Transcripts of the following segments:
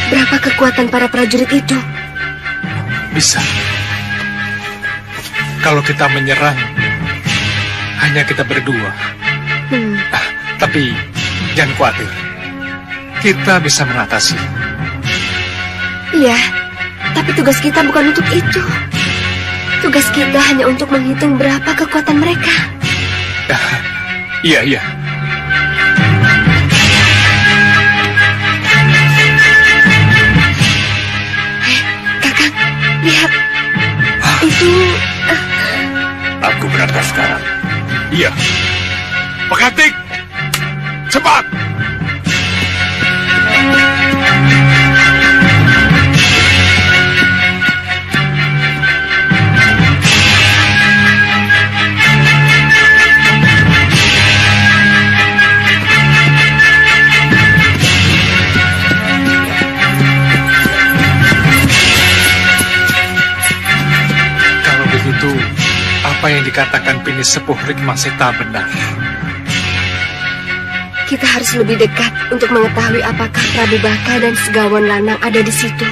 Berapa kekuatan para prajurit itu? Bisa. Kalau kita menyerang, hanya kita berdua. Tapi jangan khawatir. Kita bisa mengatasi. Iya, tapi tugas kita bukan untuk itu. Tugas kita hanya untuk menghitung berapa kekuatan mereka. Iya. Lihat, itu... Aku berangkat sekarang. Iya. Pekatik, cepat! Apa yang dikatakan Pini Sepuh Rikmah Seta benar. Kita harus lebih dekat untuk mengetahui apakah Prabu Baka dan Segawan Lanang ada di situ.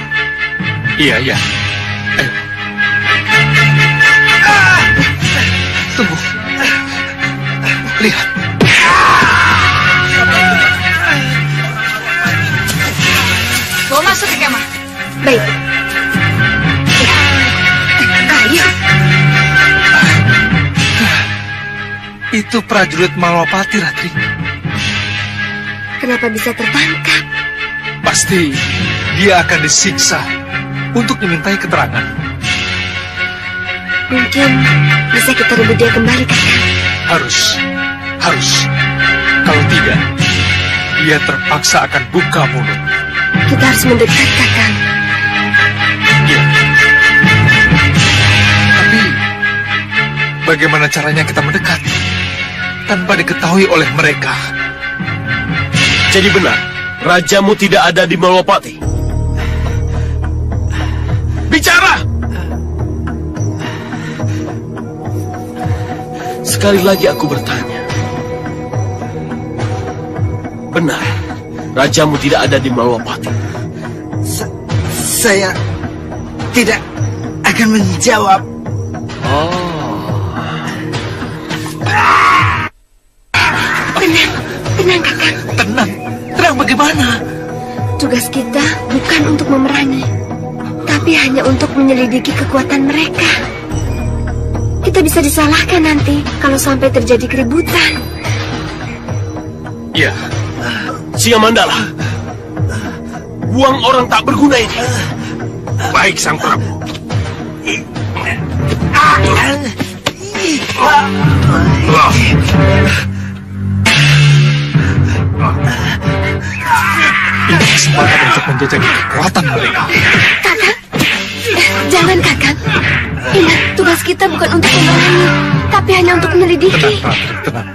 Iya. Ayo. Tunggu. Lihat. Bawa masuk ke kemah. Baik. Ayo. Itu prajurit Malwapati, Ratri. Kenapa bisa tertangkap? Pasti dia akan disiksa untuk dimintai keterangan. Mungkin bisa kita rebut dia kembali, Kakang. Harus. Kalau tidak, dia terpaksa akan buka mulut. Kita harus mendekat, Kakang. Iya. Tapi bagaimana caranya kita mendekat tanpa diketahui oleh mereka? Jadi benar, rajamu tidak ada di Malwapati. Bicara! Sekali lagi aku bertanya. Benar, rajamu tidak ada di Malwapati. Saya tidak akan menjawab. Tenang, Kakang. Tenang bagaimana? Tugas kita bukan untuk memerangi, tapi hanya untuk menyelidiki kekuatan mereka. Kita bisa disalahkan nanti kalau sampai terjadi keributan. Iya. Singamandala, buang orang tak berguna ini. Baik, Sang Prabu. Ini kesempatan untuk menjajaki kekuatan mereka. Kakang, jangan Kakang. Ingat, tugas kita bukan untuk memerangi, tapi hanya untuk menyelidiki. Tenang, Ratri, tenang.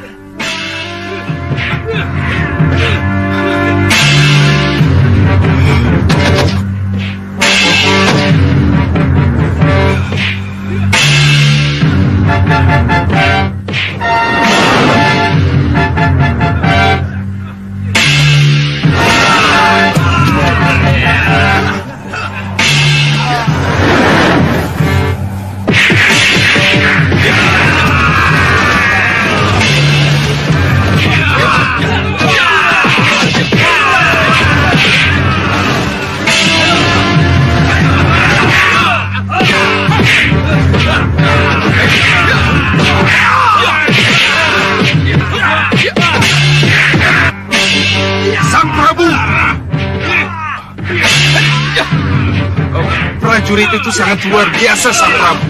Prajurit itu sangat luar biasa, Sang Prabu.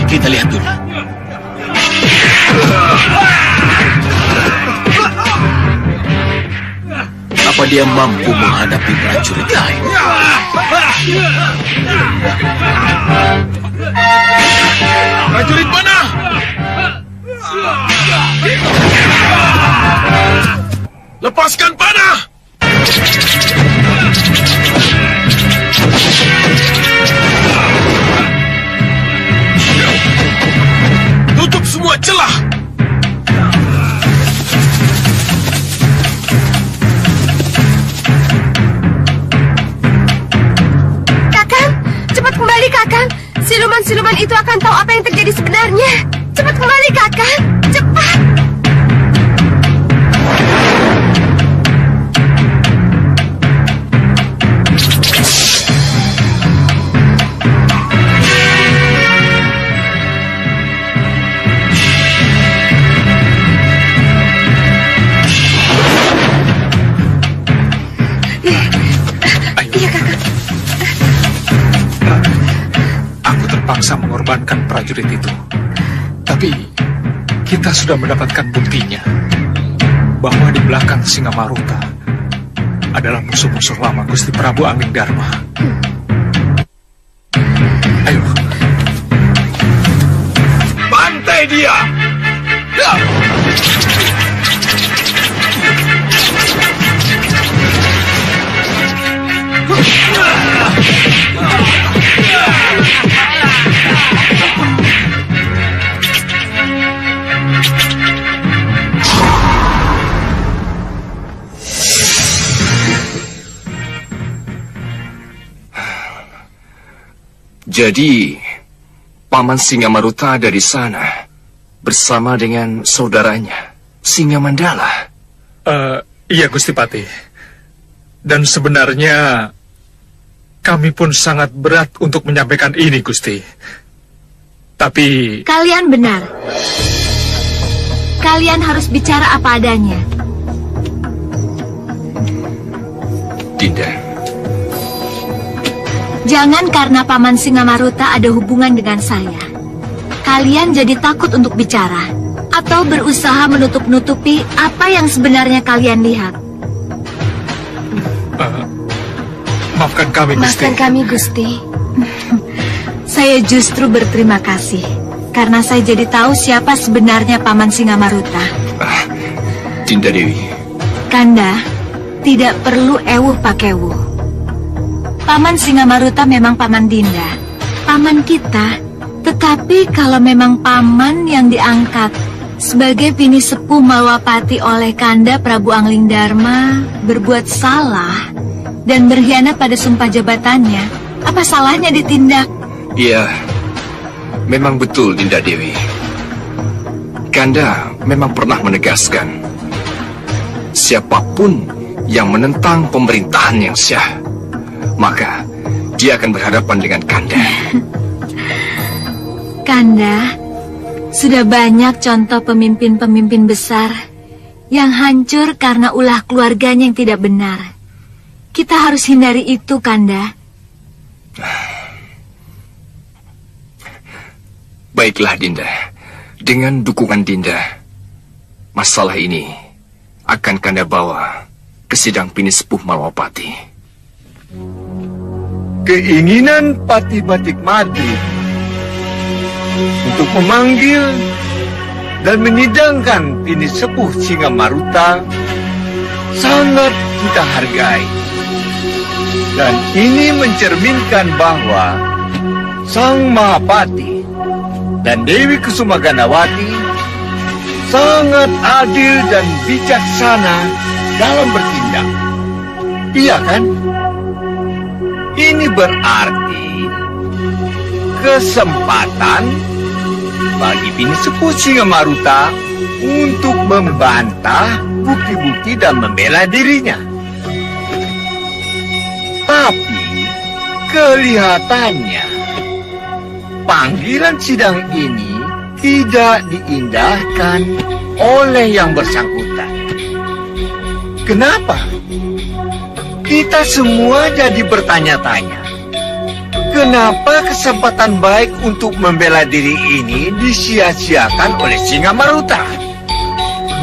Kita lihat dulu. Apa dia mampu menghadapi prajurit lain? Prajurit mana? Lepaskan panah! Tutup semua celah! Kakang, cepat kembali Kakang. Siluman-siluman itu akan tahu apa yang terjadi sebenarnya. Cepat kembali Kakang, cepat. Terpaksa mengorbankan prajurit itu. Tapi kita sudah mendapatkan buktinya bahwa di belakang Singamaruta adalah musuh-musuh lama Gusti Prabu Anglingdarma. Ayo, bantai dia! Jadi, Paman Singamaruta ada di sana bersama dengan saudaranya, Singamandala. Iya Gusti Pati. Dan sebenarnya kami pun sangat berat untuk menyampaikan ini, Gusti. Tapi Kalian benar. Kalian harus bicara apa adanya. Dinda. Jangan karena Paman Singamaruta ada hubungan dengan saya, kalian jadi takut untuk bicara atau berusaha menutup-nutupi apa yang sebenarnya kalian lihat. maafkan kami, Gusti. Maafkan kami, Gusti. Saya justru berterima kasih karena saya jadi tahu siapa sebenarnya Paman Singamaruta. Dinda Dewi. Kanda, tidak perlu ewuh pakewuh. Paman Singamaruta memang paman Dinda, paman kita. Tetapi kalau memang paman yang diangkat sebagai bini sepuh Malwapati oleh Kanda Prabu Anglingdarma berbuat salah dan berkhianat pada sumpah jabatannya, apa salahnya ditindak? Iya, memang betul Dinda Dewi. Kanda memang pernah menegaskan, siapapun yang menentang pemerintahan yang syah, maka dia akan berhadapan dengan Kanda. Kanda, sudah banyak contoh pemimpin-pemimpin besar yang hancur karena ulah keluarganya yang tidak benar. Kita harus hindari itu, Kanda. Baiklah, Dinda. Dengan dukungan Dinda, masalah ini akan Kanda bawa ke sidang Pini Sepuh Malwapati. Keinginan Pati Batik Madrid untuk memanggil dan menyidangkan Pini Sepuh Singamaruta sangat kita hargai. Dan ini mencerminkan bahwa Sang Mahapati dan Dewi Kusuma Gandawati sangat adil dan bijaksana dalam bertindak. Iya kan? Ini berarti kesempatan bagi Pini Sepuh Singamaruta untuk membantah bukti-bukti dan membela dirinya. Tapi kelihatannya panggilan sidang ini tidak diindahkan oleh yang bersangkutan. Kenapa? Kita semua jadi bertanya-tanya. Kenapa kesempatan baik untuk membela diri ini disia-siakan oleh Singamaruta?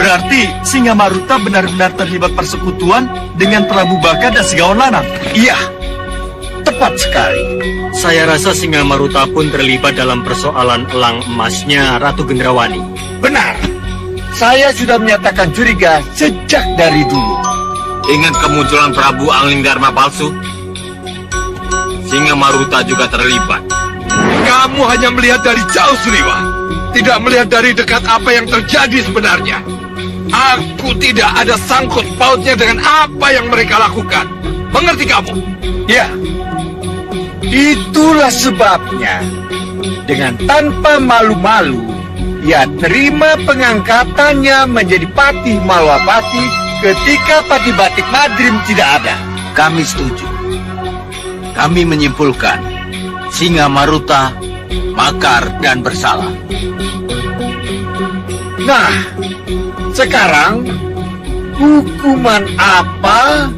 Berarti Singamaruta benar-benar terlibat persekutuan dengan Prabu Baka dan Sigawan Lanang. Iya, tepat sekali. Saya rasa Singamaruta pun terlibat dalam persoalan elang emasnya Ratu Gendrawani. Benar. Saya sudah menyatakan curiga sejak dari dulu. Ingat kemunculan Prabu Angling Dharma palsu? Singamaruta juga terlibat. Kamu hanya melihat dari jauh, Suriwa. Tidak melihat dari dekat apa yang terjadi sebenarnya. Aku tidak ada sangkut pautnya dengan apa yang mereka lakukan. Mengerti kamu? Ya, itulah sebabnya dengan tanpa malu-malu ia terima pengangkatannya menjadi Patih Malwapati ketika Pati Batik Madrim tidak ada. Kami setuju. Kami menyimpulkan Singamaruta makar dan bersalah. Nah, sekarang hukuman apa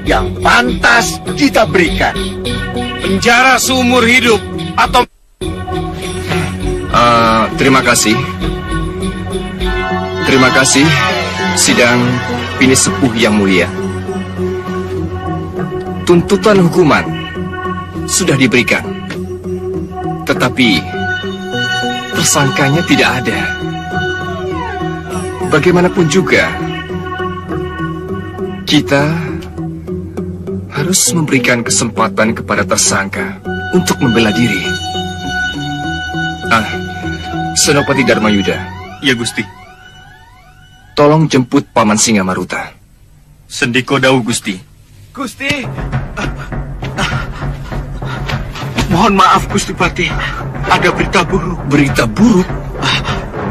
yang pantas kita berikan? Penjara seumur hidup atau... Terima kasih. Terima kasih, sidang Pini Sepuh yang mulia. Tuntutan hukuman sudah diberikan. Tetapi tersangkanya tidak ada. Bagaimanapun juga, kita harus memberikan kesempatan kepada tersangka untuk membela diri. Senopati Dharmayuda. Ya, Gusti. Tolong jemput Paman Singamaruta. Sendiko Dawu, Gusti. Gusti, mohon maaf Gusti Pati, ada berita buruk. Berita buruk?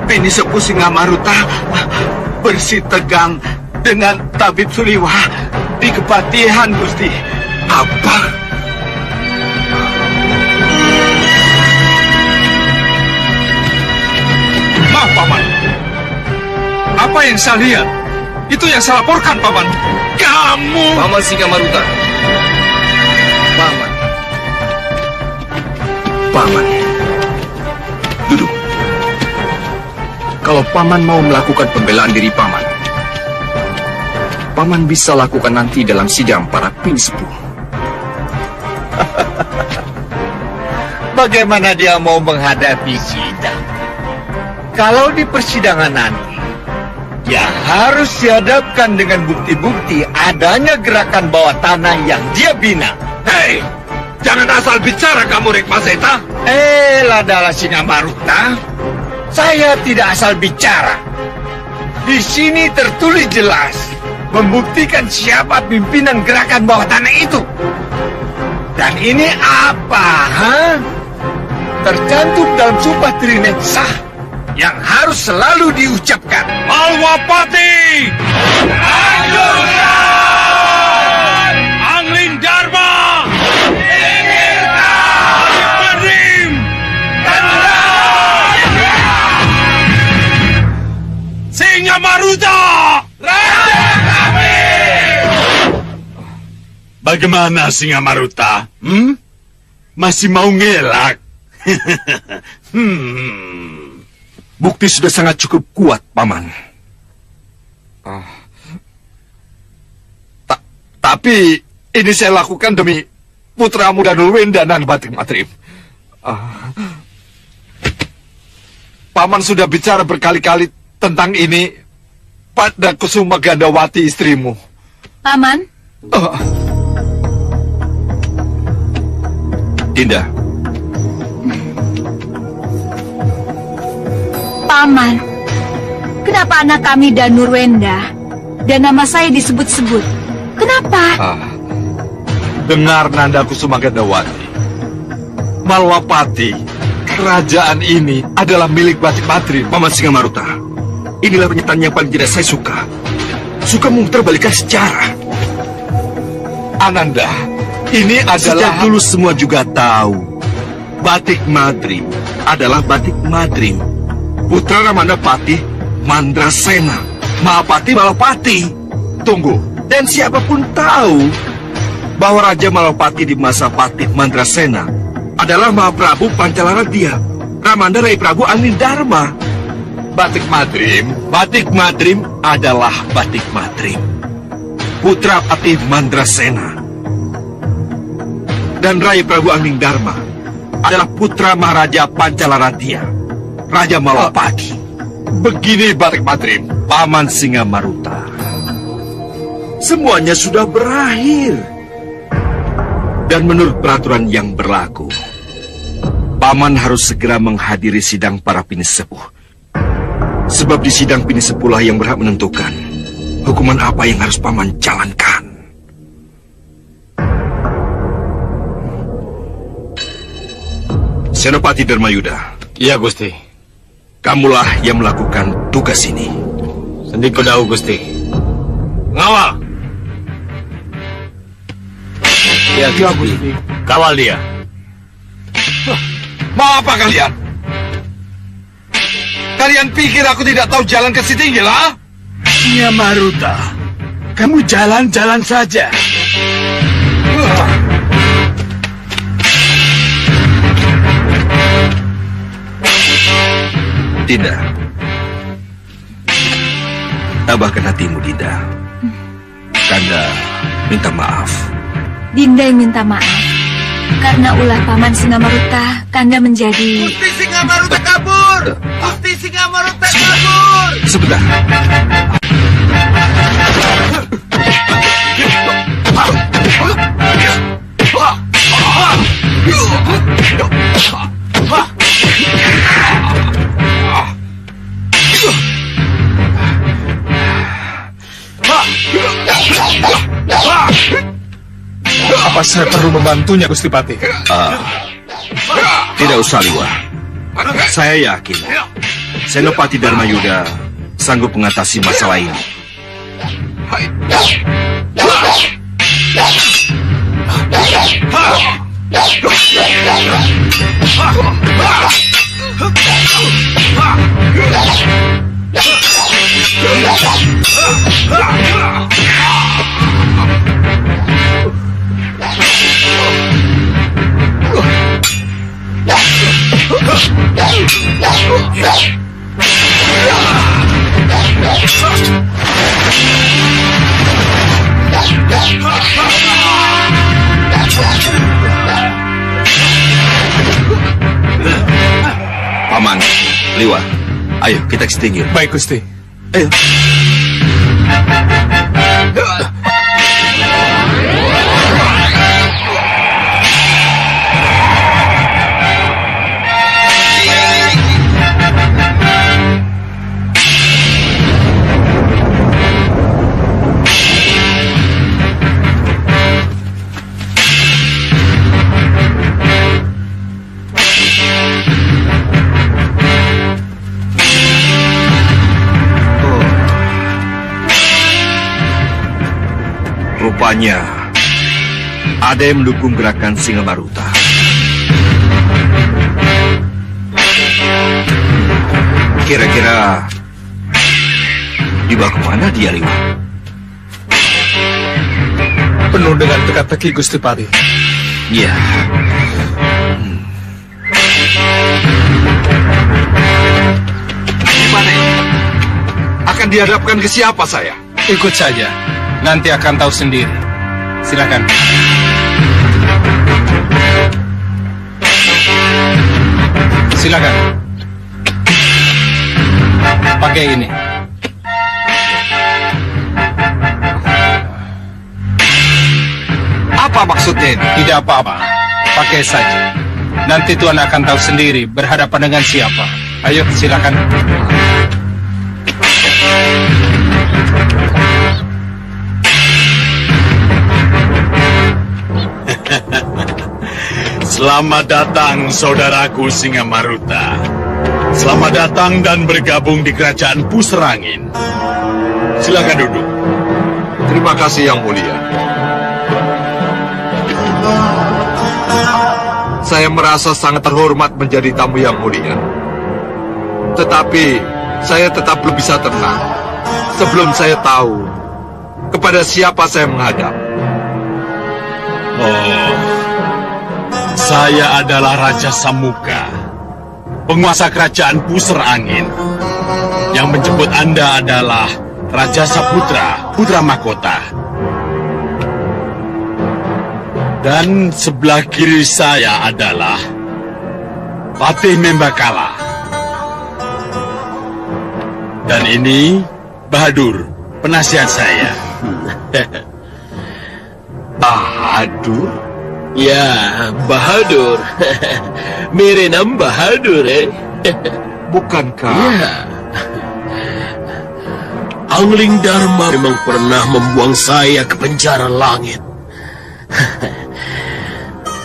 Pini Sepuh Singamaruta bersih tegang dengan Tabib Suliwa di Kepatihan, Gusti. Apa? Maaf, Paman. Apa yang saya lihat? Itu yang saya laporkan, Paman. Kamu! Paman Singamaruta. Paman. Paman. Duduk. Kalau Paman mau melakukan pembelaan diri Paman, Paman bisa lakukan nanti dalam sidang para Pini Sepuh. Bagaimana dia mau menghadapi sidang? Kalau di persidangan nanti, dia harus dihadapkan dengan bukti-bukti adanya gerakan bawah tanah yang dia bina. Hei! Jangan asal bicara kamu, Rekmaseta. Ladala Singamaruta, saya tidak asal bicara. Di sini tertulis jelas, membuktikan siapa pimpinan gerakan bawah tanah itu. Dan ini apa, ha? Tercantum dalam Sumpah Trinet sah yang harus selalu diucapkan. Malwapati! Angling Dharma! Madrim! Singamaruta! Bagaimana Singa Maruta? Masih mau ngelak? Bukti sudah sangat cukup kuat, Paman. Tapi ini saya lakukan demi putramu Danurwenda dan Batik Matrim. Paman sudah bicara berkali-kali tentang ini pada Kusuma Gandawati istrimu. Paman, Dinda, Paman, kenapa anak kami Danurwenda dan nama saya disebut-sebut? Kenapa? Dengar Nanda Kusuma Gandawati. Malwapati, kerajaan ini adalah milik Batik Matrim. Paman Singa Maruta, inilah pernyataan yang paling tidak saya suka. Suka memutarbalikkan sejarah. Ananda, ini Sejak adalah... dulu semua juga tahu Batik Madrim adalah Batik Madrim, putra Ramandapati Mandrasena, Mahapati Malapati. Tunggu, Dan siapapun tahu bahwa Raja Malapati di masa Patih Mandrasena adalah Mahaprabu Pancalaradya, Ramanda Rai Prabu Anindharma. Batik Matrim. Batik Madrim adalah Batik Madrim, putra Patih Mandrasena. Dan Rai Prabu Anindharma adalah putra Maharaja Pancalaradya, Raja Malapati. Begini Batik Matrim. Paman Singa Maruta, semuanya sudah berakhir. Dan menurut peraturan yang berlaku, Paman harus segera menghadiri sidang para pinisepuh. Sebab di sidang pinisepuhlah yang berhak menentukan hukuman apa yang harus Paman jalankan. Senopati Dharmayuda, Iya, Gusti. kamulah yang melakukan tugas ini. Sendi Kodau, Gusti. Ngawal. Ya, Gusti. Kawal dia. Mau apa kalian? Kalian pikir aku tidak tahu jalan ke Sitinggila? Singa Maruta, kamu jalan-jalan saja. Dinda, tabahkan hatimu, Dinda. Kanda minta maaf. Dinda yang minta maaf. Karena ulah Paman Singa Maruta, Kanda menjadi... Gusti Singa Maruta kabur! Gusti Singa Maruta kabur! Sebentar. Apa saya perlu membantunya, Gusti Patih? Tidak usah, Liwa. Saya yakin Senopati Dharmayuda sanggup mengatasi masalah ini. Paman, Liwa, ayo kita ke Sitinggil. Baik, Gusti. Ayo. Rupanya ada yang mendukung gerakan Singa Maruta. Kira-kira dibawa kemana dia, Liwa? penuh dengan teka-teki Gusti Pati. Ya, gimana ini? Akan dihadapkan ke siapa saya? Ikut saja, nanti akan tahu sendiri. Silakan. Silakan. Pakai ini. Apa maksudnya ini? Tidak apa-apa. Pakai saja. Nanti Tuhan akan tahu sendiri berhadapan dengan siapa. Ayo, silakan. Selamat datang, saudaraku Singamaruta. Selamat datang dan bergabung di kerajaan Puserangin. Silakan duduk. Terima kasih Yang Mulia. Saya merasa sangat terhormat menjadi tamu Yang Mulia. Tetapi saya tetap belum bisa tenang sebelum saya tahu kepada siapa saya menghadap. Oh, saya adalah Raja Samuka, penguasa kerajaan Puser Angin. Yang menjemput Anda adalah Raja Saputra, putra mahkota. Dan sebelah kiri saya adalah Patih Membakala. Dan ini Bahadur, penasihat saya. Bahadur? Ya, Bahadur. Mirenam Bahadur, Bukankah? Ya. Angling Dharma memang pernah membuang saya ke penjara langit.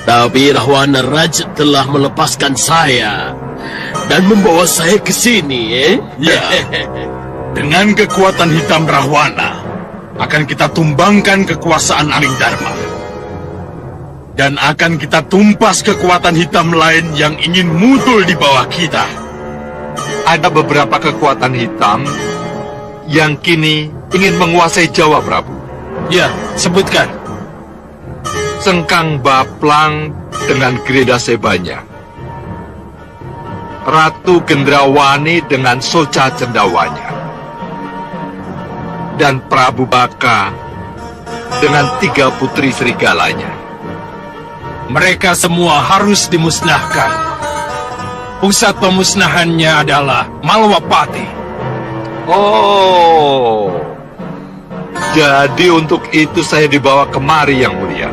Tapi Rahwana Raj telah melepaskan saya dan membawa saya ke sini, Ya. Dengan kekuatan hitam Rahwana, akan kita tumbangkan kekuasaan Angling Dharma. Dan akan kita tumpas kekuatan hitam lain yang ingin muncul di bawah kita. Ada beberapa kekuatan hitam yang kini ingin menguasai Jawa, Prabu. Ya, sebutkan. Sengkang Baplang dengan Greda Sebanya. Ratu Gendrawani dengan Soca Cendawanya. Dan Prabu Baka dengan 3 putri serigalanya. Mereka semua harus dimusnahkan. Pusat pemusnahannya adalah Malwapati. Oh, jadi untuk itu saya dibawa kemari, Yang Mulia.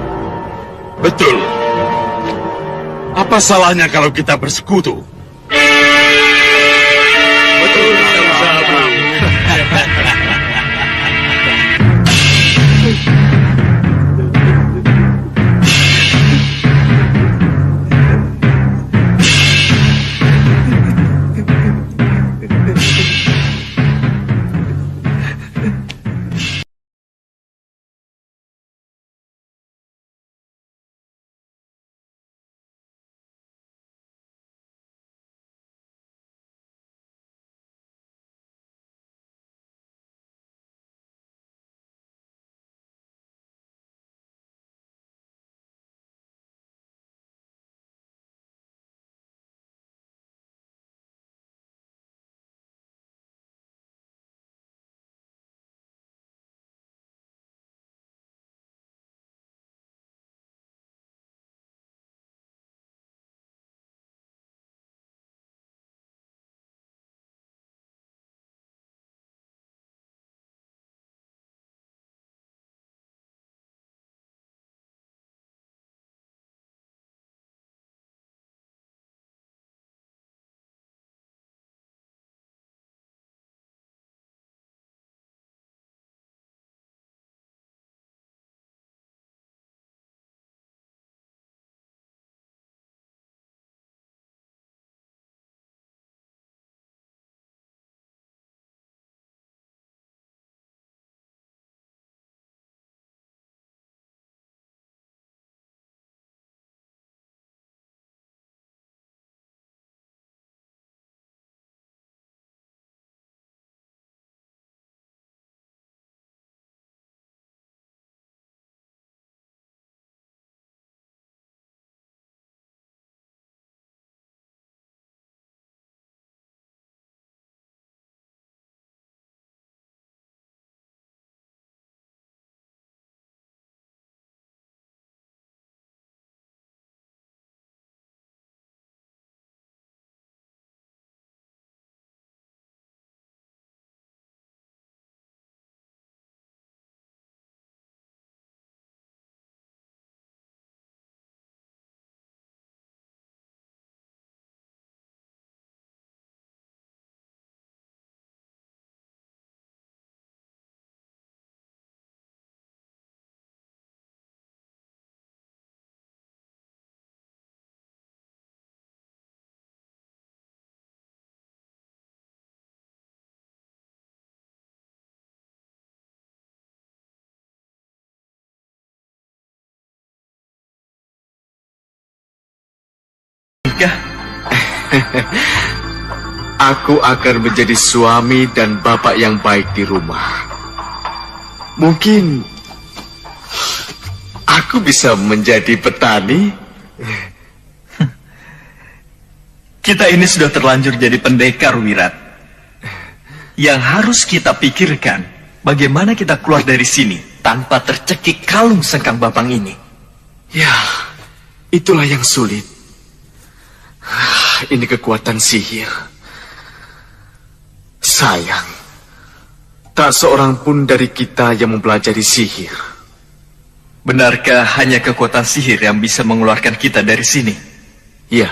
Betul. Apa salahnya kalau kita bersekutu? Nikah? Aku akan menjadi suami dan bapak yang baik di rumah. Mungkin aku bisa menjadi petani. Kita ini sudah terlanjur jadi pendekar, Wirat. Yang harus kita pikirkan, bagaimana kita keluar dari sini tanpa tercekik kalung Sengkang Bapang ini. Ya, itulah yang sulit. Ini kekuatan sihir. Sayang, tak seorang pun dari kita yang mempelajari sihir. Benarkah hanya kekuatan sihir yang bisa mengeluarkan kita dari sini? Ya.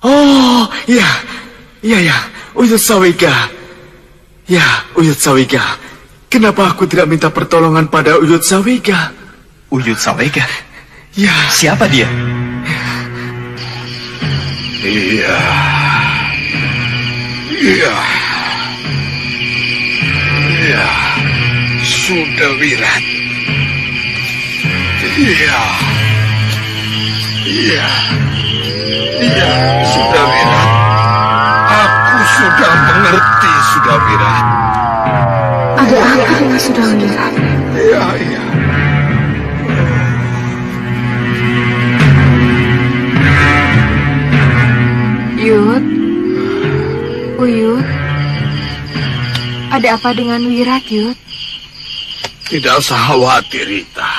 Oh, ya. Ya, Uyut Sawiga. Ya, Uyut Sawiga. Kenapa aku tidak minta pertolongan pada Uyut Sawiga? Uyut Sawiga? Ya. Siapa dia? Iya. Sudah, Wirat. Iya, sudah, Wirat. Aku sudah mengerti, sudah, Wirat. Ada apa dengan sudah Wirat? Iya. Yud, Uyut, ada apa dengan Wirat, Yud? Tidak usah khawatir, Rita.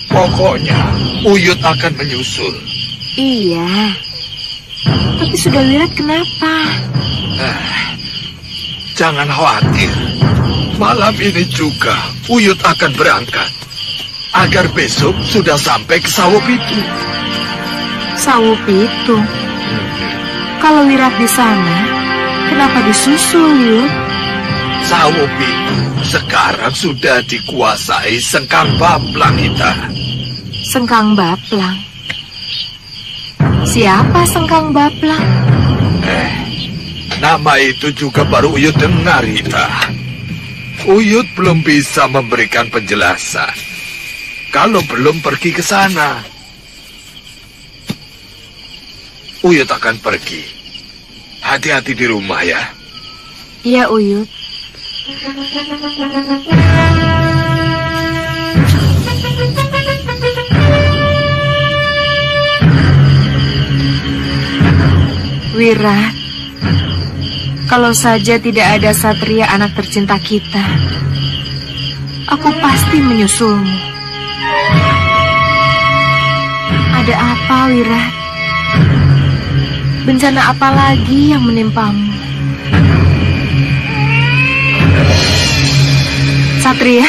Pokoknya, Uyut akan menyusul. Iya, tapi sudah Wirat kenapa? Jangan khawatir. Malam ini juga Uyut akan berangkat. Agar besok sudah sampai ke Sawo Pitu. Sawo Pitu. Kalau Wirat di sana, kenapa disusul, Yud? Sawo Pitu sekarang sudah dikuasai Sengkang Baplang, Ita. Sengkang Baplang. Siapa Sengkang Baplang? Nama itu juga baru Uyut dengar, Ita. Uyut belum bisa memberikan penjelasan. Kalau belum pergi ke sana, Uyut akan pergi. Hati-hati di rumah ya. Iya, Uyut. Wirat, kalau saja tidak ada Satria anak tercinta kita, aku pasti menyusulmu. Ada apa, Wirat? Bencana apa lagi yang menimpamu? Satria?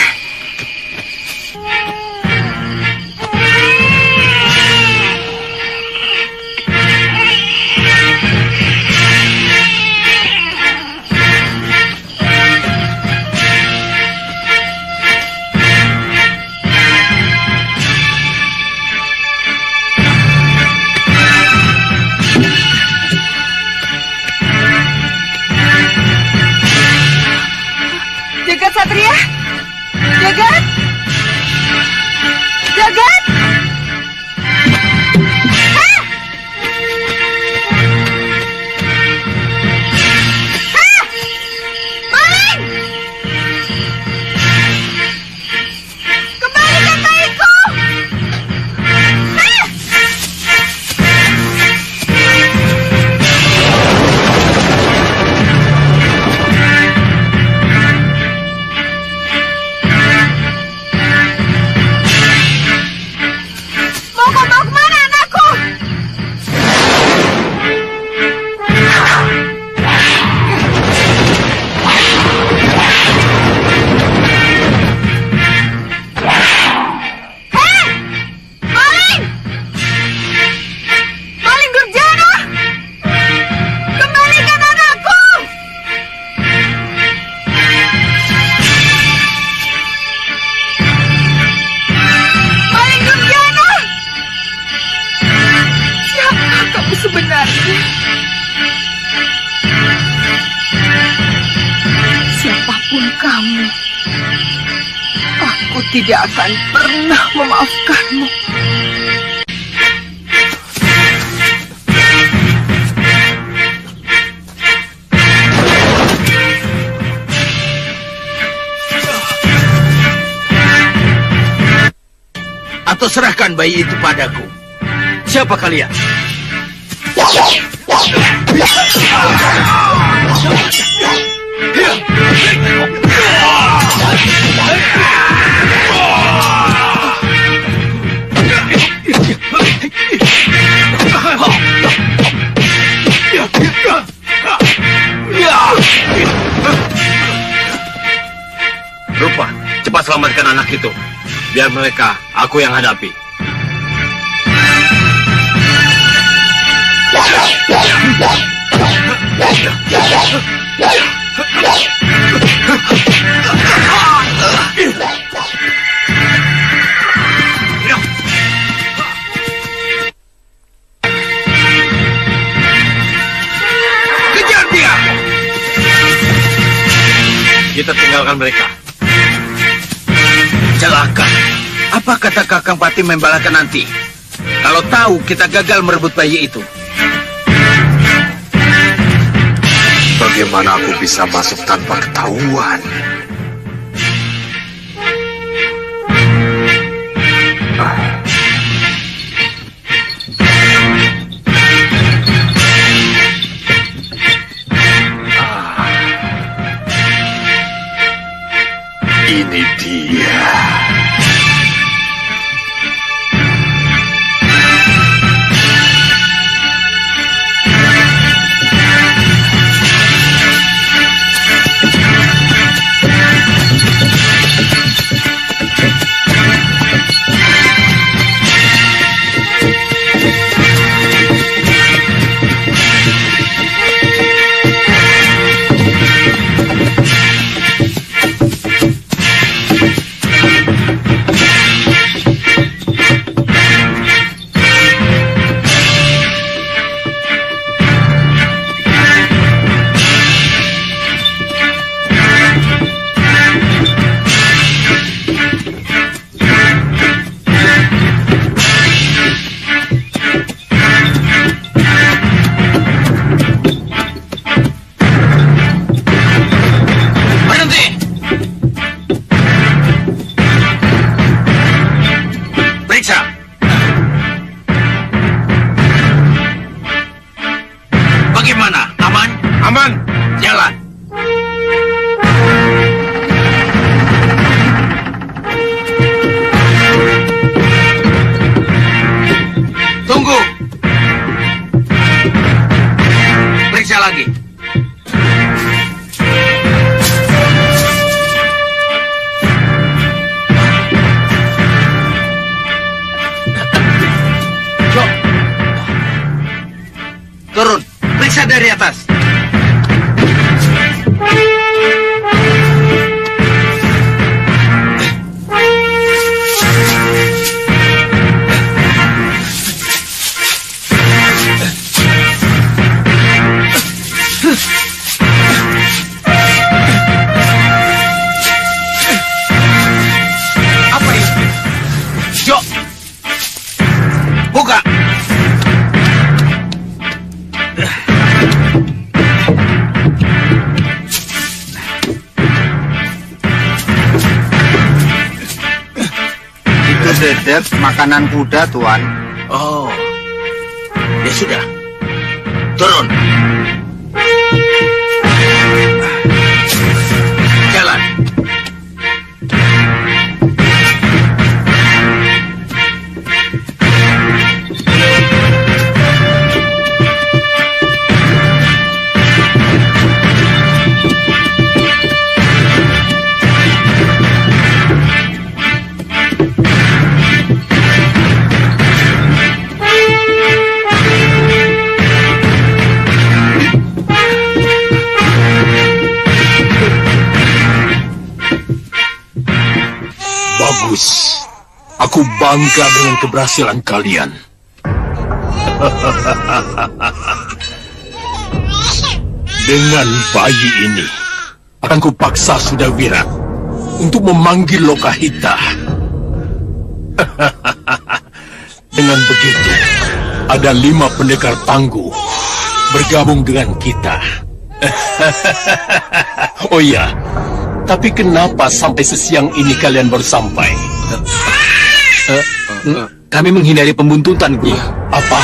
Jagat Satria? Jagat? Jagat? Hah? Hah? Maling! Kembalikan bayiku! Hah? Mau kemana anakku? Hei! Maling! Maling Durjana! Kembalikan anakku! Maling Durjana! Siapa kamu sebenarnya? Siapapun kamu, aku tidak akan pernah memaafkanmu. atau serahkan bayi itu padaku. Siapa kalian? Rupa, cepat selamatkan anak itu. Biar mereka, aku yang hadapi. Kejar dia! Kita tinggalkan mereka. Celaka. Apa kata Kakang Pati membalakan nanti? Kalau tahu kita gagal merebut bayi itu. Bagaimana aku bisa masuk tanpa ketahuan? Ini dia. Turun, periksa dari atas. Apa ini? Jo, buka. Dedek makanan kuda, Tuan. Oh, ya sudah. Turun. Jalan. Bagus. Aku bangga dengan keberhasilan kalian. Dengan bayi ini, akan kupaksa Sudawira untuk memanggil Lokahita. Dengan begitu, ada 5 pendekar tangguh bergabung dengan kita. Oh ya, tapi kenapa sampai sesiang ini kalian baru sampai? Kami menghindari pembuntutan, Guru. Apa?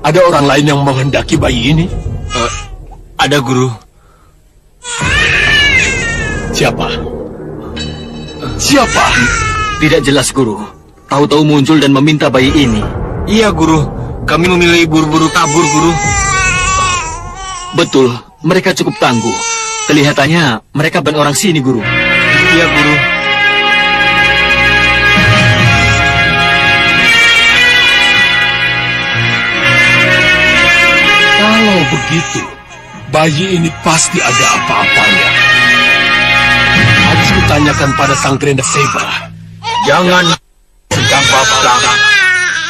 Ada orang lain yang menghendaki bayi ini? Ada, Guru. Siapa? Siapa? Tidak jelas, Guru. Tahu-tahu muncul dan meminta bayi ini. Iya, Guru. Kami memilih buru-buru kabur, Guru. Betul, mereka cukup tangguh. Kelihatannya mereka bukan orang sini, Guru. Iya, Guru. Kalau begitu, bayi ini pasti ada apa-apanya. Harus kutanyakan pada Sang Grenda Seba. Jangan sedang babak.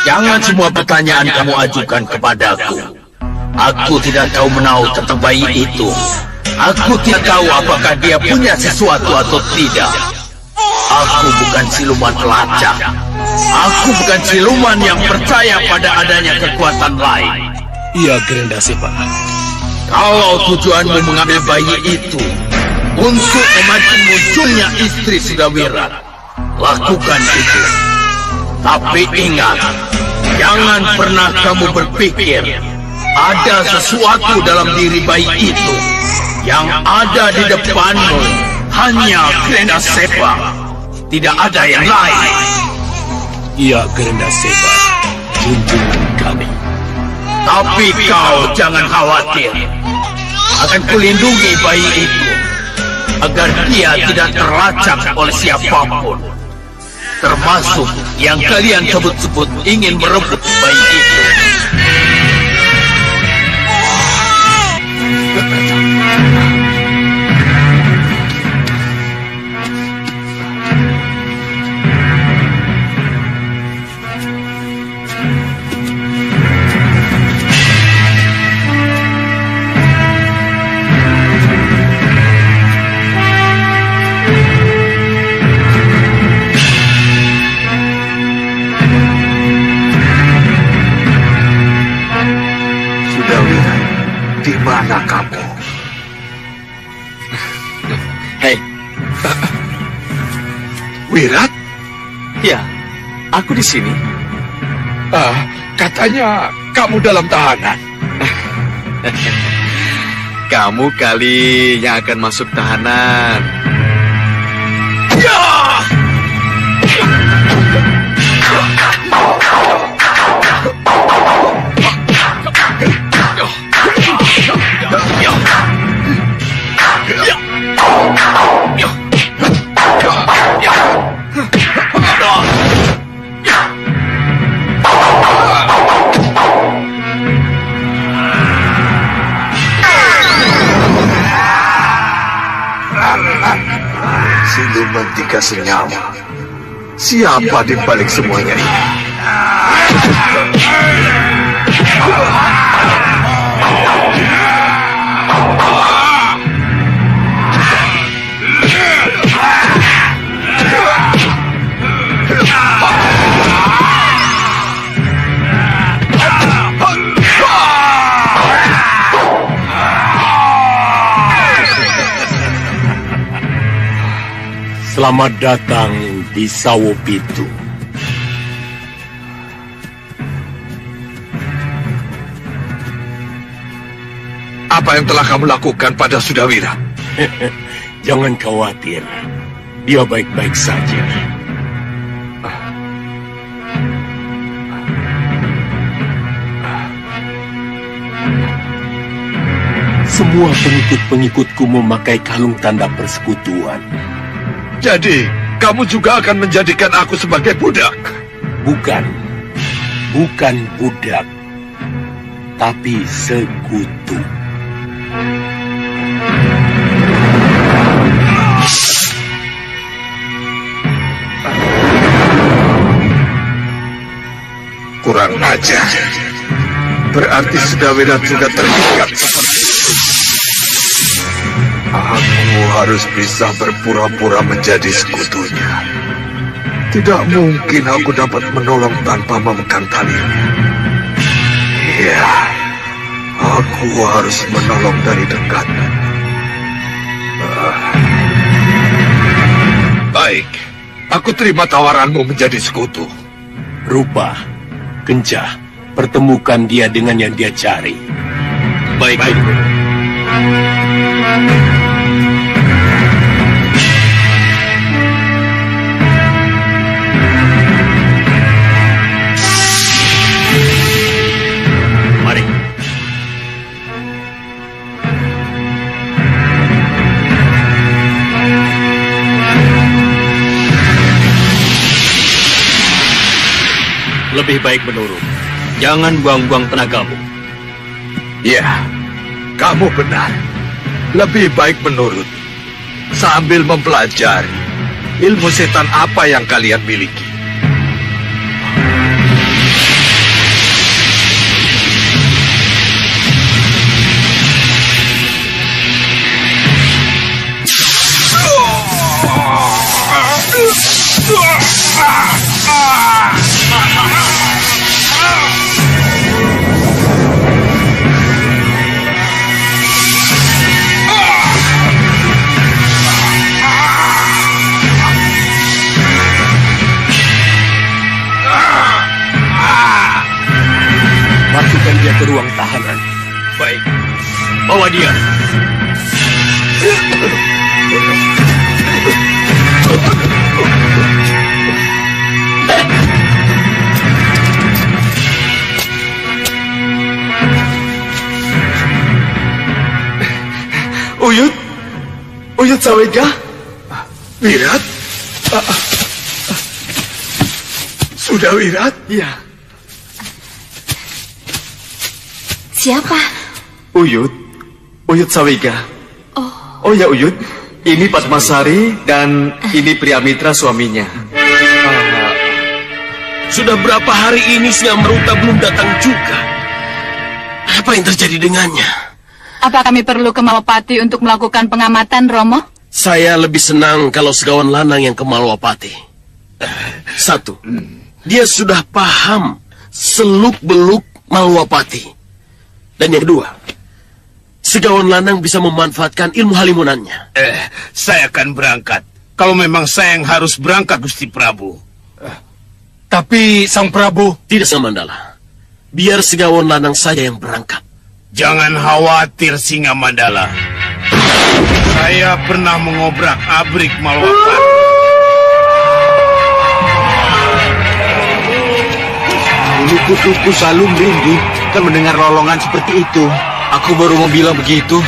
Jangan semua pertanyaan kamu ajukan kepadaku. Aku tidak tahu menau tentang bayi itu. Aku tidak tahu apakah dia punya sesuatu atau tidak. Aku bukan siluman pelacak. Aku bukan siluman yang percaya pada adanya kekuatan lain. Iya, Grenda Seba. Kalau tujuanmu mengambil bayi itu untuk memancing munculnya istri Sudawira, lakukan itu. Tapi ingat, jangan pernah kamu berpikir ada sesuatu dalam diri bayi itu. Yang ada di depanmu hanya Grenda Seba. Tidak ada yang lain. Iya, Grenda Seba, junjungan kami. Tapi kau jangan khawatir. Akan kulindungi bayi itu agar dia tidak terlacak oleh siapapun. Termasuk yang kalian sebut-sebut ingin merebut bayi itu. Di mana kamu? Hei, Wirat? ya, aku di sini. Katanya kamu dalam tahanan. Kamu kali yang akan masuk tahanan. Siluman tiga senyawa. Siapa di balik semuanya ini? Selamat datang di Sawopitu. Apa yang telah kamu lakukan pada Sudawira? Jangan khawatir, dia baik-baik saja. Semua pengikut-pengikutku memakai kalung tanda persekutuan. Jadi, kamu juga akan menjadikan aku sebagai budak? Bukan budak, tapi sekutu. Kurang ajar. Berarti Sudawira juga terikat seperti itu. Aku harus bisa berpura-pura menjadi sekutunya. Tidak mungkin aku dapat menolong tanpa memegang talinya. Iya, aku harus menolong dari dekat. Baik, aku terima tawaranmu menjadi sekutu. rupa. Kencah, pertemukan dia dengan yang dia cari. Baik. Mari. Lebih baik menurut. Jangan buang-buang tenagamu. Ya, kamu benar. Lebih baik menurut. Sambil mempelajari ilmu setan apa yang kalian miliki. Masukkan dia ke ruang tahanan. Baik. Bawa dia. Uyut Sawega? Wirat? Sudah Wirat? Iya. Siapa? Uyut Sawega. Oh ya Uyut, ini Padmasari dan ini Priamitra suaminya. Sudah berapa hari ini Singa Maruta belum datang juga? Apa yang terjadi dengannya? Apa kami perlu ke Malapati untuk melakukan pengamatan, Romo? Saya lebih senang kalau Segawan Lanang yang ke Malwapati. Satu, dia sudah paham seluk-beluk Malwapati. Dan yang kedua, Segawan Lanang bisa memanfaatkan ilmu halimunannya. Saya akan berangkat. Kalau memang saya yang harus berangkat, Gusti Prabu. Tapi Sang Prabu... Tidak Mandala. Biar Segawan Lanang saja yang berangkat. Jangan khawatir, Singa Mandala. Saya pernah mengobrak-abrik Malwapati. Ini kutuku selalu merinding kan mendengar lolongan seperti itu. Aku baru mau bilang begitu.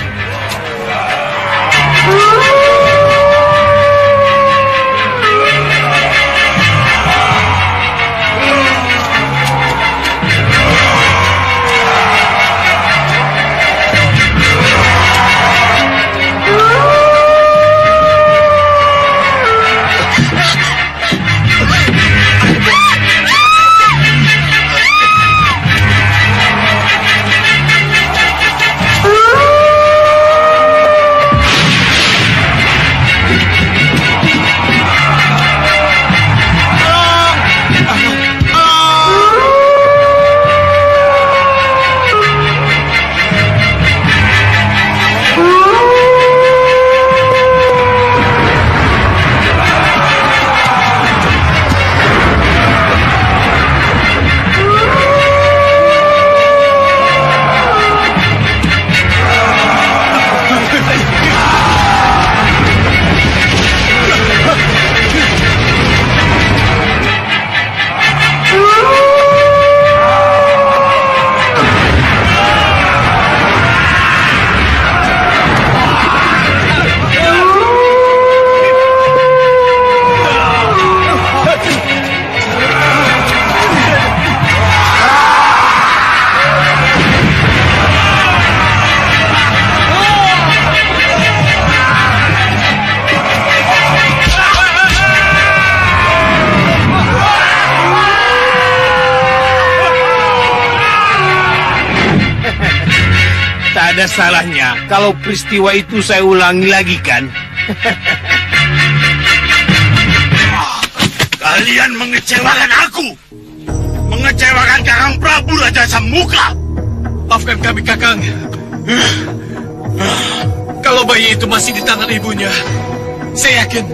Tak ada salahnya kalau peristiwa itu saya ulangi lagi, kan? Kalian mengecewakan aku. Mengecewakan Kakang Prabu Raja Samuka. Maafkan kami, Kakang. Kalau bayi itu masih di tangan ibunya, saya yakin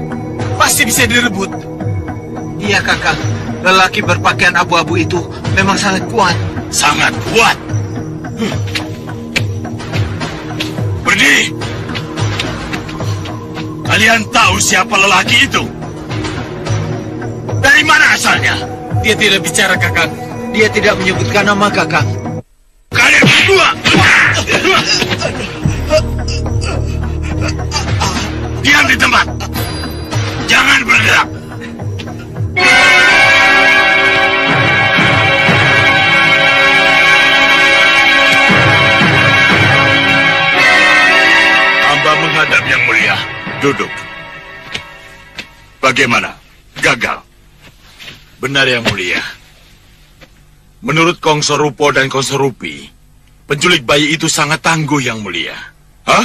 pasti bisa direbut. Iya, Kakang. Lelaki berpakaian abu-abu itu memang sangat kuat. Sangat kuat. Berdiri. Kalian tahu siapa lelaki itu? Dari mana asalnya? Dia tidak bicara, Kakang. Dia tidak menyebutkan nama, Kakang. Kalian berdua! Diam di tempat! Jangan bergerak! Hamba menghadap Yang Mulia. Duduk. Bagaimana? Gagal? Benar, Yang Mulia. Menurut Kongso Rupo dan Kongso Rupi, penculik bayi itu sangat tangguh, Yang Mulia. Hah?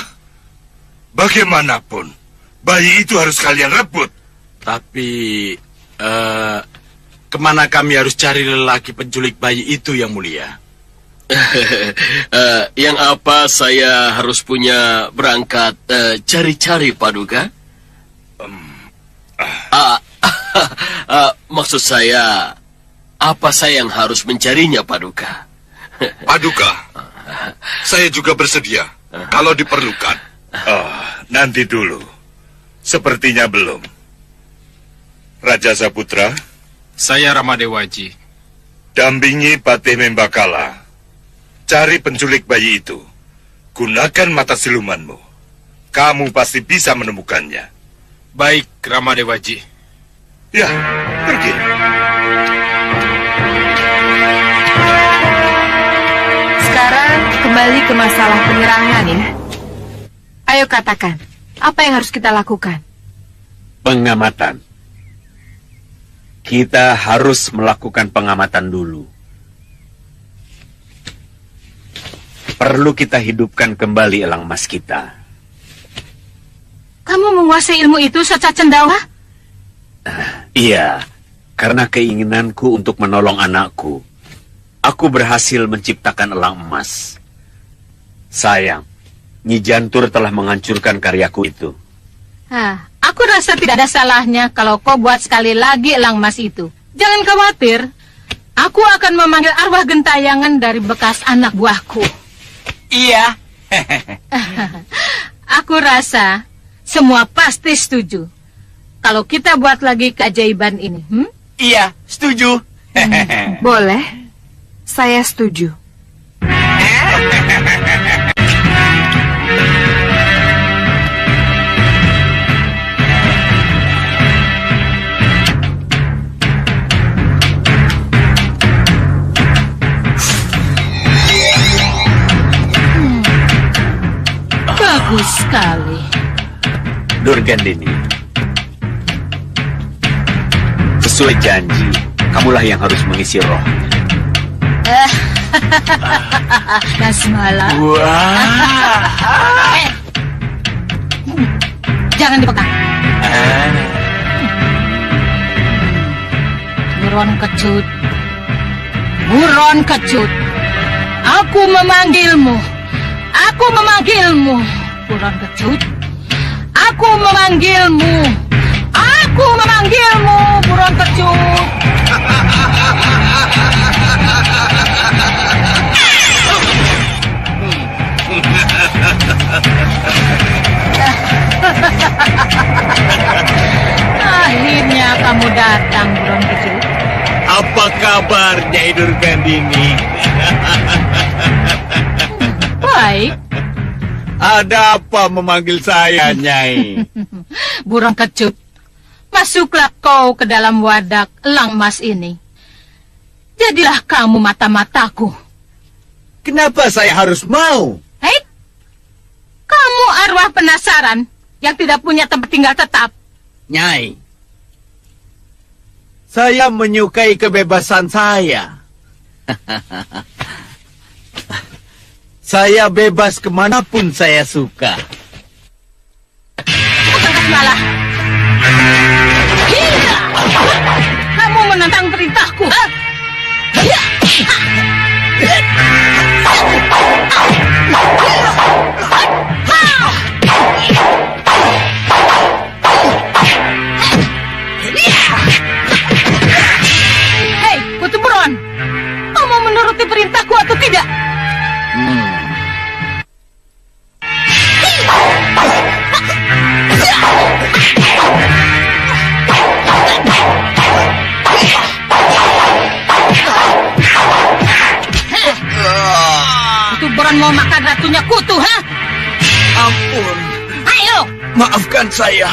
Bagaimanapun, bayi itu harus kalian rebut. Tapi, kemana kami harus cari lelaki penculik bayi itu, Yang Mulia? Yang apa saya harus punya berangkat cari-cari, Paduka? Maksud saya, apa saya yang harus mencarinya, Paduka? Paduka, saya juga bersedia kalau diperlukan. Oh, nanti dulu. Sepertinya belum. Raja Saputra, Saya Ramadewaji. dampingi Patih Membakala. Cari penculik bayi itu. Gunakan mata silumanmu. Kamu pasti bisa menemukannya. Baik, Ramadewaji. Ya, pergi. Sekarang kembali ke masalah penyerangan ya. Ayo katakan, apa yang harus kita lakukan? Pengamatan. Kita harus melakukan pengamatan dulu. Perlu kita hidupkan kembali elang emas kita. Kamu menguasai ilmu itu secara cendawa? Iya, karena keinginanku untuk menolong anakku, aku berhasil menciptakan elang emas. Sayang, Nyi Jantur telah menghancurkan karyaku itu. Aku rasa tidak ada salahnya kalau kau buat sekali lagi elang emas itu. Jangan khawatir, aku akan memanggil arwah gentayangan dari bekas anak buahku. Iya. Aku rasa semua pasti setuju kalau kita buat lagi keajaiban ini. Iya, setuju. Boleh, saya setuju. Bagus sekali. Durgandini, sesuai janji, kamulah yang harus mengisi roh. Basmala. Jangan dipegang. Buron kecut. Buron kecut. Aku memanggilmu. Aku memanggilmu. Buron kecut. Aku memanggilmu. Aku memanggilmu, buron kecut. Akhirnya kamu datang, buron kecut. Apa kabar, Nyai Durgandini? Baik. Ada apa memanggil saya, Nyai? Buron kecut, masuklah kau ke dalam wadak elang emas ini. Jadilah kamu mata-mataku. Kenapa saya harus mau? Hei, kamu arwah penasaran yang tidak punya tempat tinggal tetap. Nyai, saya menyukai kebebasan saya. Saya bebas kemanapun saya suka. Bukan malah. Iya. Kamu menentang perintahku. Iya. sepatunya kutu, ha? Ampun, Ayo! maafkan saya.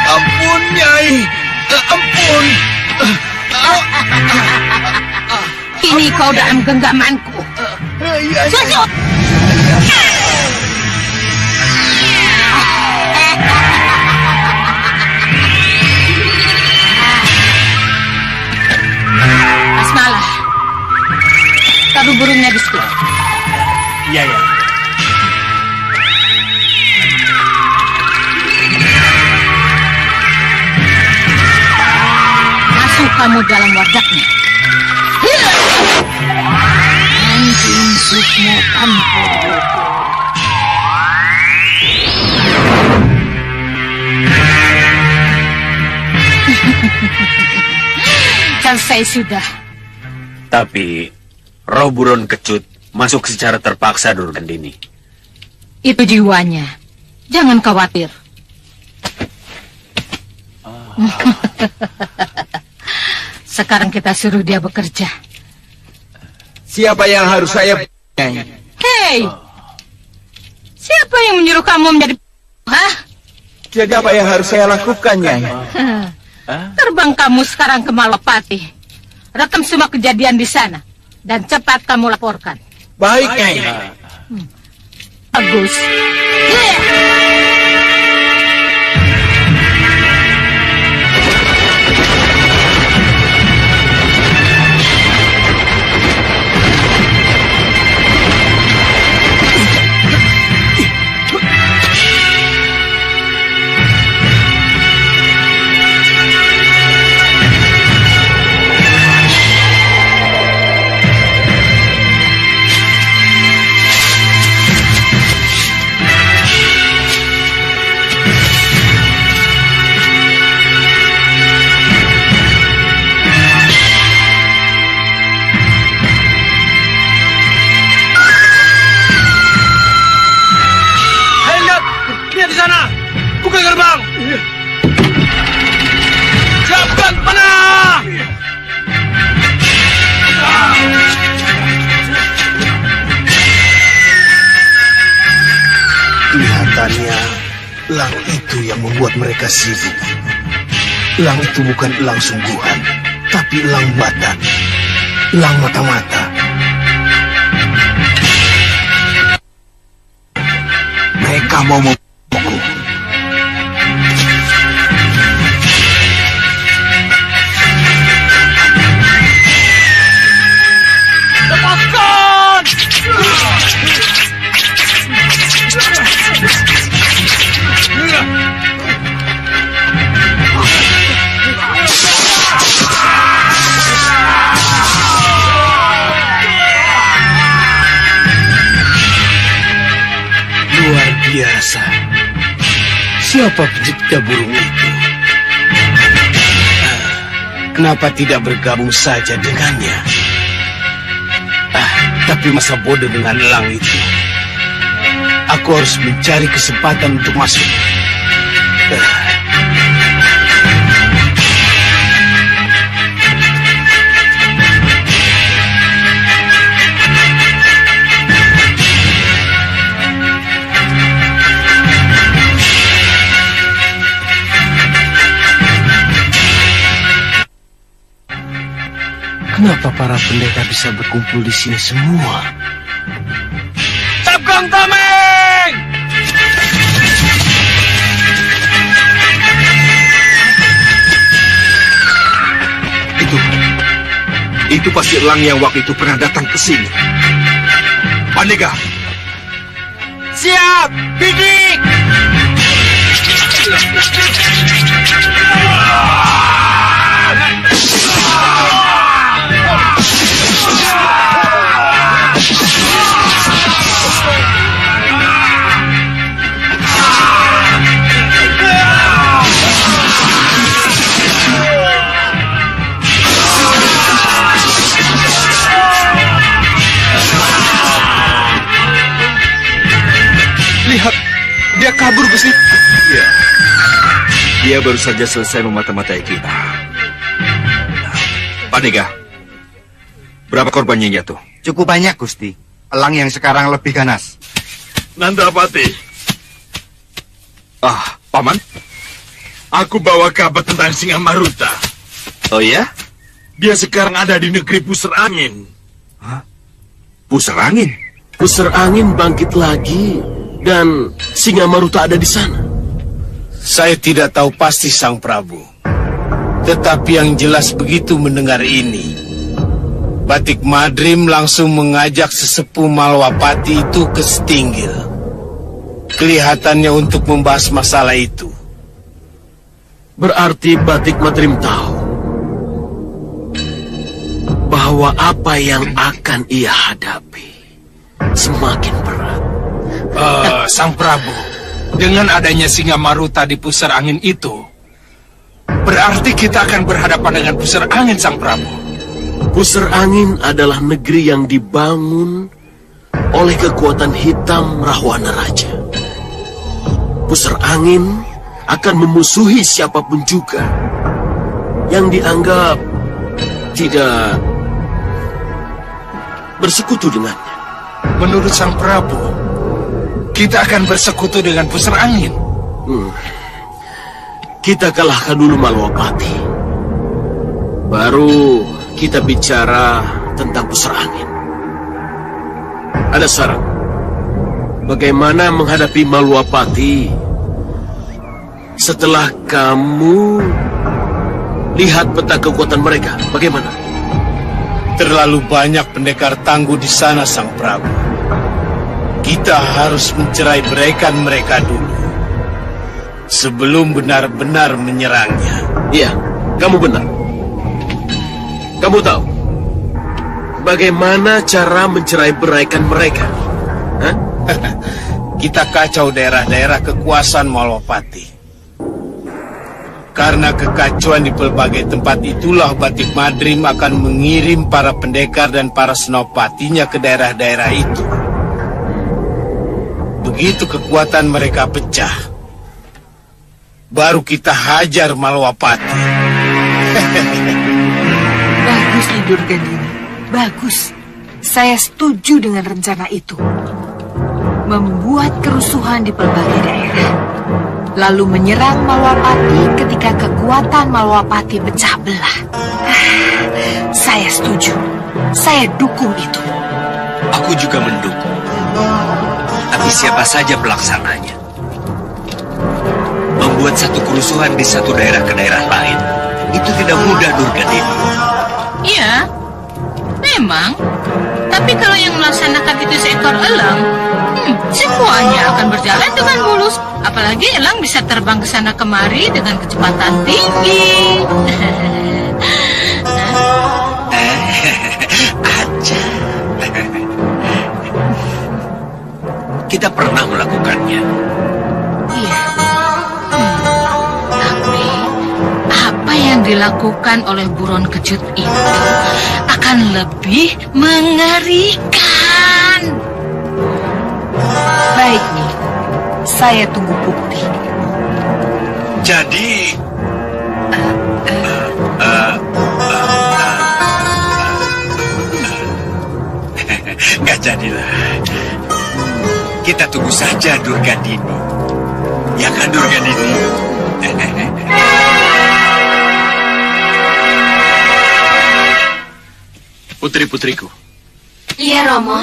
Ampun, Nyai. Ampun. Kini kau dalam genggamanku. Susu! Asmalah. Taruh burungnya di situ. Iya, ya. Masuk kamu dalam wadahnya. Anjing sukmo tanpa selesai sudah. Tapi roh buron kecut masuk secara terpaksa, Durgandini. Itu jiwanya. Jangan khawatir. Sekarang kita suruh dia bekerja. Siapa yang harus saya... Nyai? Hei! Siapa yang menyuruh kamu menjadi... Hah? Jadi apa yang harus saya lakukan, Nyai? Terbang kamu sekarang ke Malapati. Rekam semua kejadian di sana. Dan cepat kamu laporkan. Baik, Nyai. Bagus. Kelihatannya elang itu yang membuat mereka sibuk. Elang itu bukan elang sungguhan, tapi elang batan. Elang mata-mata. Mereka mau membunuhku. Lepaskan! Luar biasa. Siapa pencipta burung itu? Kenapa tidak bergabung saja dengannya? Tapi masa bodoh dengan elang itu. Aku harus mencari kesempatan untuk masuk. Kenapa para pendekar bisa berkumpul di sini semua? Tabgang Tameng! Itu pasti elang yang waktu itu pernah datang ke sini. Pandega! Siap! Bidik! Lihat, dia kabur, Gusti. Iya. Dia baru saja selesai memata-matai kita. Pandega, berapa korban yang jatuh? Cukup banyak, Gusti. elang yang sekarang lebih ganas. Nandapati. Paman? Aku bawa kabar tentang Singamaruta. Oh ya? Dia sekarang ada di negeri Pusar Angin. Pusar Angin? Pusar Angin bangkit lagi dan Singamaruta ada di sana. Saya tidak tahu pasti Sang Prabu. Tetapi yang jelas begitu mendengar ini, Batik Madrim langsung mengajak sesepuh Malwapati itu ke Setinggil. Kelihatannya untuk membahas masalah itu. Berarti Batik Madrim tahu bahwa apa yang akan ia hadapi semakin berat. Sang Prabu, dengan adanya Singamaruta di Pusar Angin itu, berarti kita akan berhadapan dengan Pusar Angin, Sang Prabu. Pusar Angin adalah negeri yang dibangun oleh kekuatan hitam Rahwana Raja. Pusar Angin akan memusuhi siapapun juga yang dianggap tidak bersekutu dengannya. Menurut Sang Prabu, kita akan bersekutu dengan Pusar Angin. Kita kalahkan dulu Malwapati. Baru kita bicara tentang Pusar Angin. Ada syarat. Bagaimana menghadapi Malwapati setelah kamu lihat peta kekuatan mereka? Bagaimana? Terlalu banyak pendekar tangguh di sana, Sang Prabu. Kita harus mencerai beraikan mereka dulu sebelum benar-benar menyerangnya. Iya, kamu benar. Kamu tahu bagaimana cara mencerai beraikan mereka? Hah? Kita kacau daerah-daerah kekuasaan Malwapati. Karena kekacauan di pelbagai tempat itulah Batik Madrim akan mengirim para pendekar dan para senopatinya ke daerah-daerah itu. Begitu kekuatan mereka pecah, baru kita hajar Malwapati. Bagus, Nyi Durgandini. Bagus. Saya setuju dengan rencana itu. Membuat kerusuhan di pelbagai daerah. Lalu menyerang Malwapati ketika kekuatan Malwapati pecah belah. Saya setuju. Saya dukung itu. Aku juga mendukung. Tapi siapa saja pelaksananya? Membuat satu kerusuhan di satu daerah ke daerah lain, itu tidak mudah, Durgandini. Iya, memang. Tapi kalau yang melaksanakan itu seekor elang, semuanya akan berjalan dengan mulus. Apalagi elang bisa terbang ke sana kemari dengan kecepatan tinggi. Aja. Kita pernah melakukannya. Iya. Tapi apa yang dilakukan oleh buron kecut itu akan lebih mengerikan. Baik, Nyi. Saya tunggu bukti. Jadi, nggak jadilah. Kita tunggu saja, Durgandini. Ya kan, Durgandini? Putri-putriku, Iya, Romo.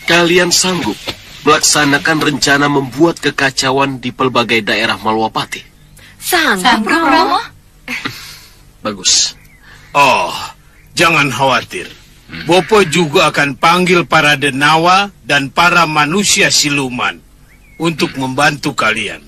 kalian sanggup melaksanakan rencana membuat kekacauan di pelbagai daerah Malwapati? Sanggup, Romo. Bagus. Oh, jangan khawatir. Bopo juga akan panggil para denawa dan para manusia siluman untuk membantu kalian.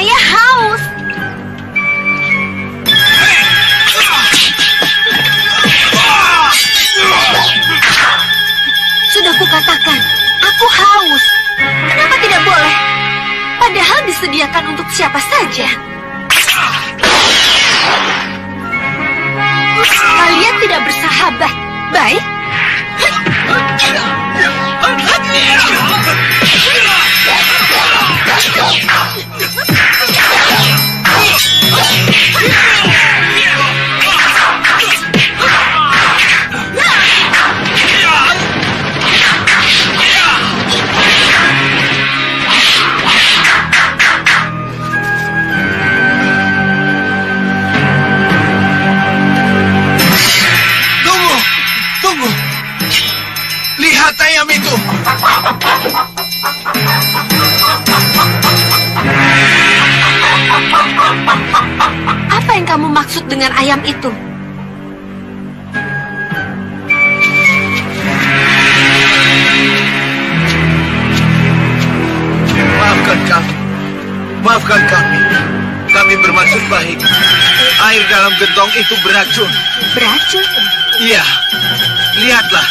Saya haus. Sudah kukatakan, aku haus. Kenapa tidak boleh? Padahal disediakan untuk siapa saja. Kalian tidak bersahabat, baik? Tunggu! Lihat ayam itu! Apa yang kamu maksud dengan ayam itu? Maafkan kami. Maafkan kami. Kami bermaksud baik. Air dalam gentong itu beracun. Beracun? Iya. Lihatlah.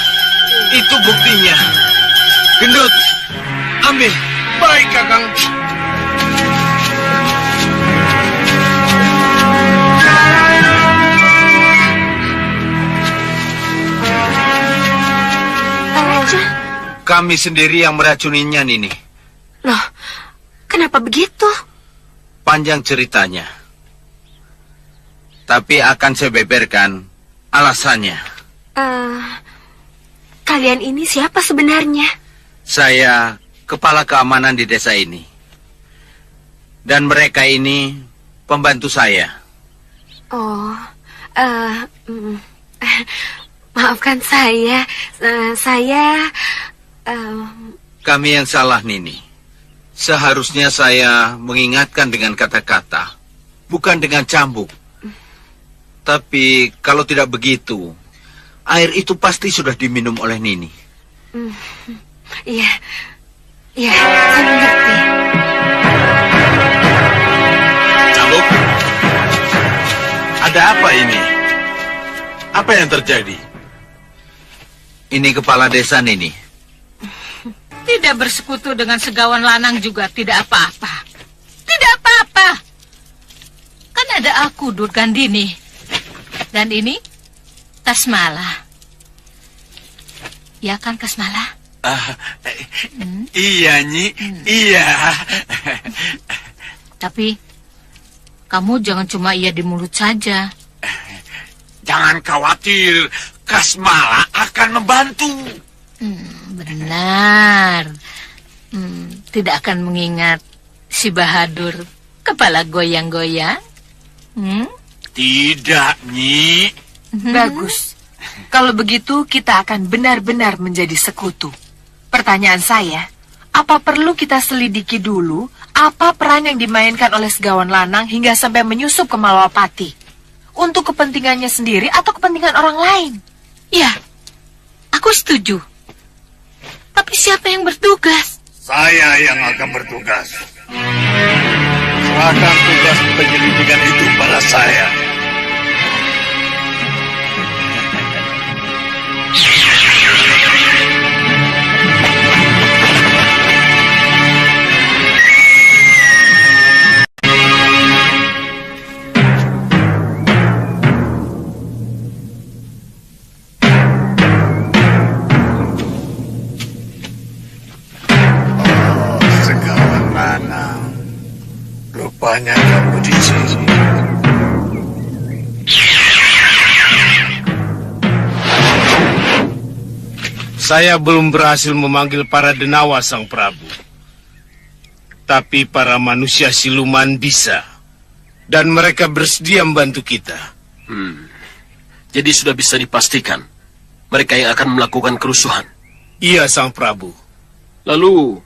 Itu buktinya. Gendut. Ambil. Baik, Kakang. Raja. Kami sendiri yang meracuninya, Nini. Loh, kenapa begitu? Panjang ceritanya. Tapi akan saya beberkan alasannya. Kalian ini siapa sebenarnya? Saya kepala keamanan di desa ini. Dan mereka ini pembantu saya. Oh, maafkan saya. Kami yang salah, Nini. Seharusnya saya mengingatkan dengan kata-kata, bukan dengan cambuk. Tapi kalau tidak begitu, air itu pasti sudah diminum oleh Nini. Iya, saya mengerti. Cambuk, ada apa ini? Apa yang terjadi? Ini kepala desa, Nini. Tidak bersekutu dengan segawan lanang juga tidak apa-apa. Tidak apa-apa. Kan ada aku, Durgandini. Dan ini Kasmala. Ya kan, Kasmala? Iya, Nyi. Iya. Tapi kamu jangan cuma iya di mulut saja. Jangan khawatir, Kasmala akan membantu. Benar. Tidak akan mengingat si Bahadur, kepala goyang-goyang. Tidak, Nyi. Bagus. Kalau begitu kita akan benar-benar menjadi sekutu. Pertanyaan saya, apa perlu kita selidiki dulu apa peran yang dimainkan oleh Segawan Lanang hingga sampai menyusup ke Malawapati? Untuk kepentingannya sendiri atau kepentingan orang lain? Ya, aku setuju. Tapi siapa yang bertugas? Saya yang akan bertugas. Serahkan tugas penyelidikan itu pada saya. Rupanya kamu di sini. Saya belum berhasil memanggil para denawa, Sang Prabu. Tapi para manusia siluman bisa. Dan mereka bersedia membantu kita. Jadi sudah bisa dipastikan mereka yang akan melakukan kerusuhan. Iya, Sang Prabu. Lalu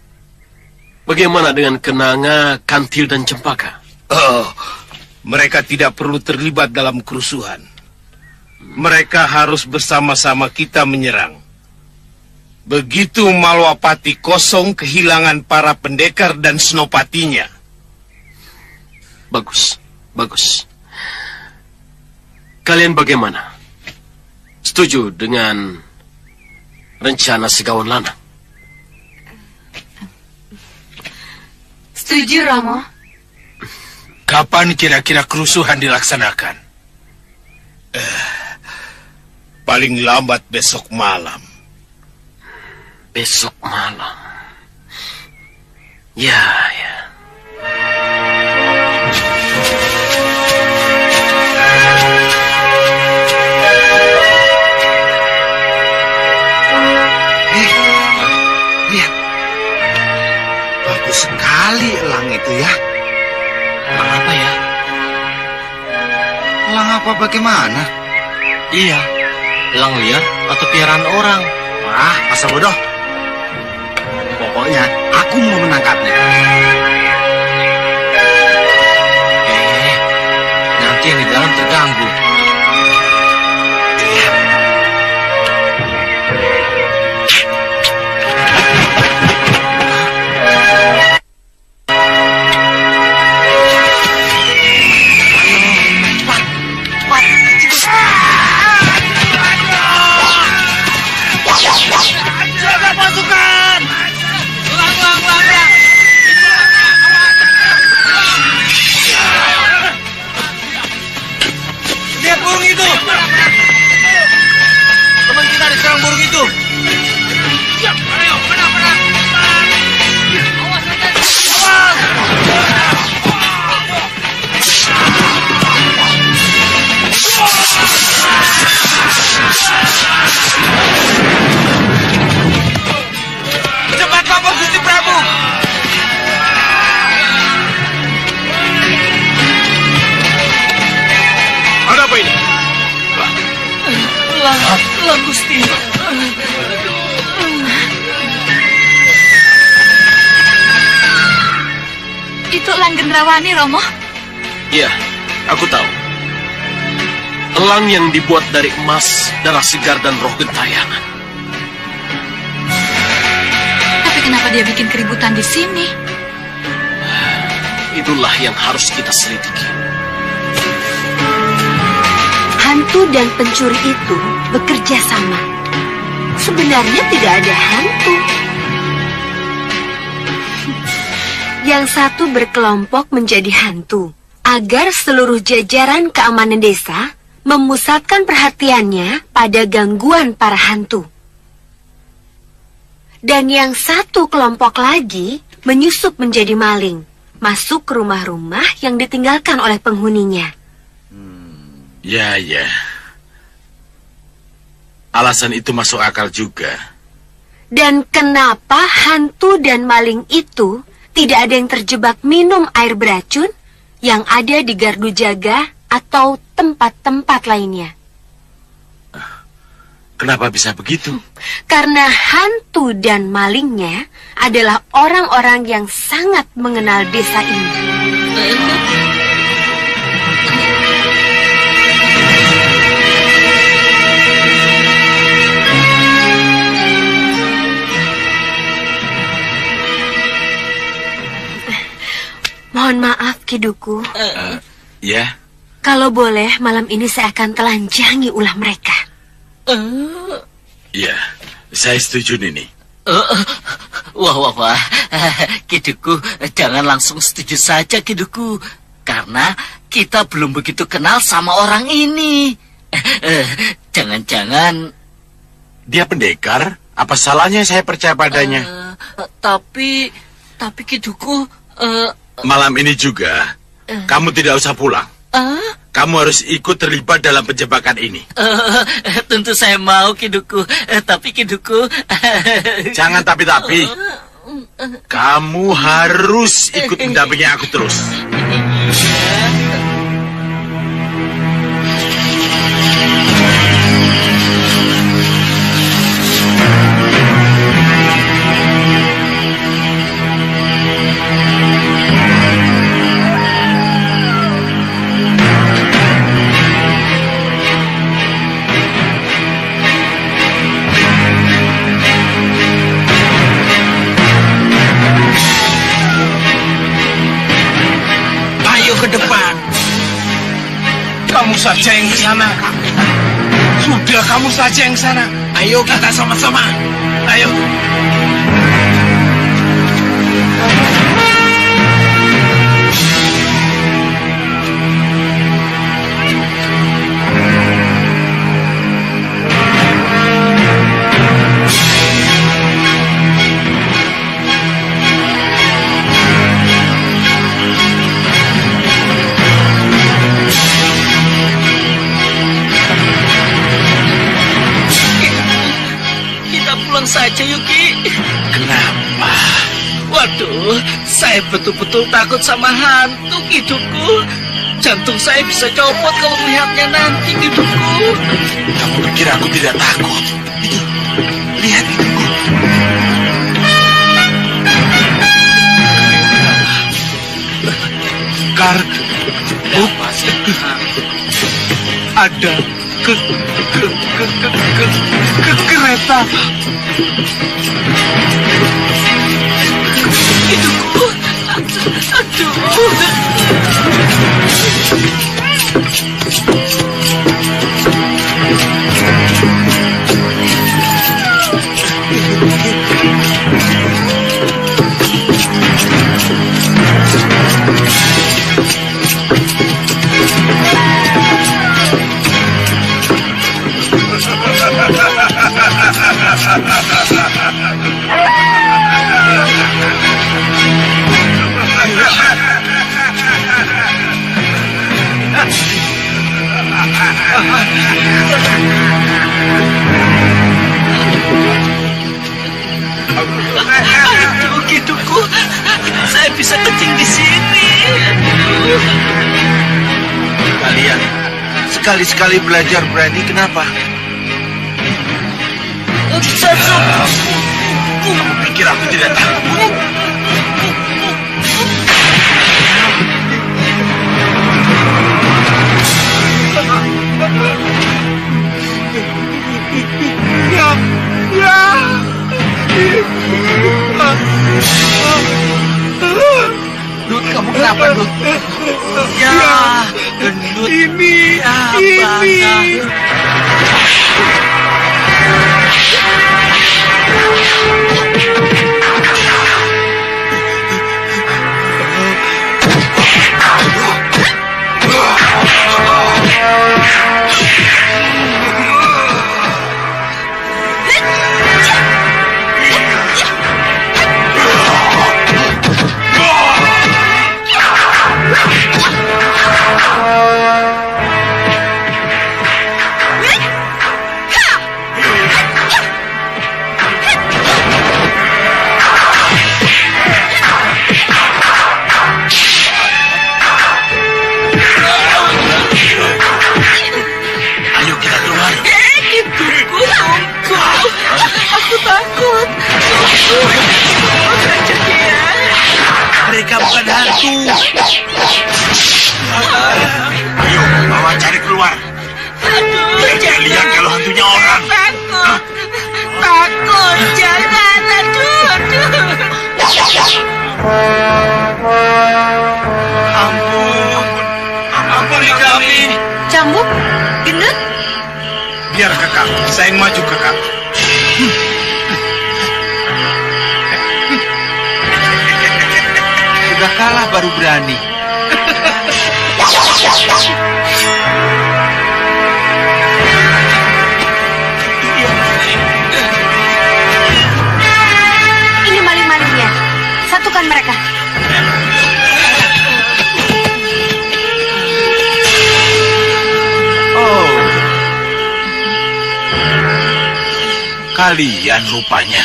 bagaimana dengan Kenanga, Kantil, dan Cempaka? Mereka tidak perlu terlibat dalam kerusuhan. Mereka harus bersama-sama kita menyerang. Begitu Malawapati kosong kehilangan para pendekar dan senopatinya. Bagus, bagus. Kalian bagaimana? Setuju dengan rencana Segawan Lanang? Setuju, Romo. Kapan kira-kira kerusuhan dilaksanakan? Paling lambat besok malam. Besok malam. Ya. Lihat. Bagus sekali elang itu ya. Elang apa ya? Elang apa bagaimana? Iya. Elang liar atau piaraan orang? Wah, masa bodoh. Pokoknya aku mau menangkapnya. Nanti yang di dalam terganggu. Jaga pasukan! Lihat burung itu! Teman kita diserang burung itu! Siap, ayo, menang! Awas, cepat lapor Gusti Prabu! Ada apa ini? Lah, Gusti. Itu elang Gendrawani, Romo. Iya, aku tahu. Elang yang dibuat dari emas, darah segar, dan roh gentayangan. Tapi kenapa dia bikin keributan di sini? Itulah yang harus kita selidiki. Hantu dan pencuri itu bekerja sama. Sebenarnya tidak ada hantu. Yang satu berkelompok menjadi hantu agar seluruh jajaran keamanan desa memusatkan perhatiannya pada gangguan para hantu. Dan yang satu kelompok lagi menyusup menjadi maling, masuk ke rumah-rumah yang ditinggalkan oleh penghuninya. Ya. Alasan itu masuk akal juga. Dan kenapa hantu dan maling itu tidak ada yang terjebak minum air beracun yang ada di gardu jaga atau tempat-tempat lainnya? Kenapa bisa begitu? Karena hantu dan malingnya adalah orang-orang yang sangat mengenal desa ini. Mohon maaf, Kiduku. Ya. Kalau boleh, malam ini saya akan telanjangi ulah mereka. Ya, saya setuju, Nini. Wah. Kiduku, jangan langsung setuju saja, Kiduku. Karena kita belum begitu kenal sama orang ini. Jangan-jangan... Dia pendekar? Apa salahnya saya percaya padanya? Tapi Kiduku... Malam ini juga, kamu tidak usah pulang. Kamu harus ikut terlibat dalam penjebakan ini. Tentu saya mau, Kiduku. Tapi Kiduku... Jangan tapi-tapi. Kamu harus ikut mendampingi aku terus. kamu saja yang ke sana. Sudah, kamu saja yang ke sana. Ayo kita sama-sama. Ayo. Saja Yuki. Kenapa? Waduh, saya betul-betul takut sama hantu, Kiduku. Jantung saya bisa copot kalau melihatnya nanti, Kiduku. Kamu pikir aku tidak takut? Itu, lihat itu. Ada kereta. Hidupku, aduh. Aduh, Kiduku, saya bisa kencing di sini. Kalian sekali-sekali belajar berani, kenapa? Kamu pikir aku tidak takut? Dut, kamu kenapa, Dut? Ya, gendut. Ini. Mereka bukan hantu. Ayo, bawa cari keluar. Biar dia lihat kalau hantunya orang. Takut, jangan, aduh. Ampuni kami. Cambuk, gendut. Biar kakak, saya yang maju kakak. Sudah kalah baru berani. Ini maling-malingnya. Satukan mereka. Oh, kalian rupanya.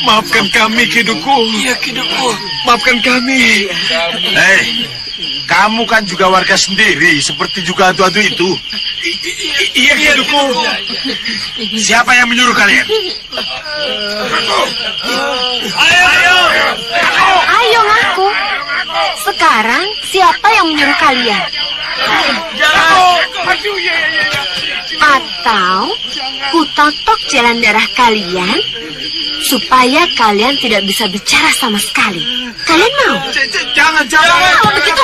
Maafkan kami, Kiduku. Iya, Kiduku. Maafkan kami. Hei, kamu kan juga warga sendiri, seperti juga hantu-hantu itu. Iya, Kiduku. Siapa yang menyuruh kalian? Ayo ngaku. Sekarang siapa yang menyuruh kalian? Atau kutotok jalan darah kalian supaya kalian tidak bisa bicara sama sekali. Kalian mau? Jangan. Kalau begitu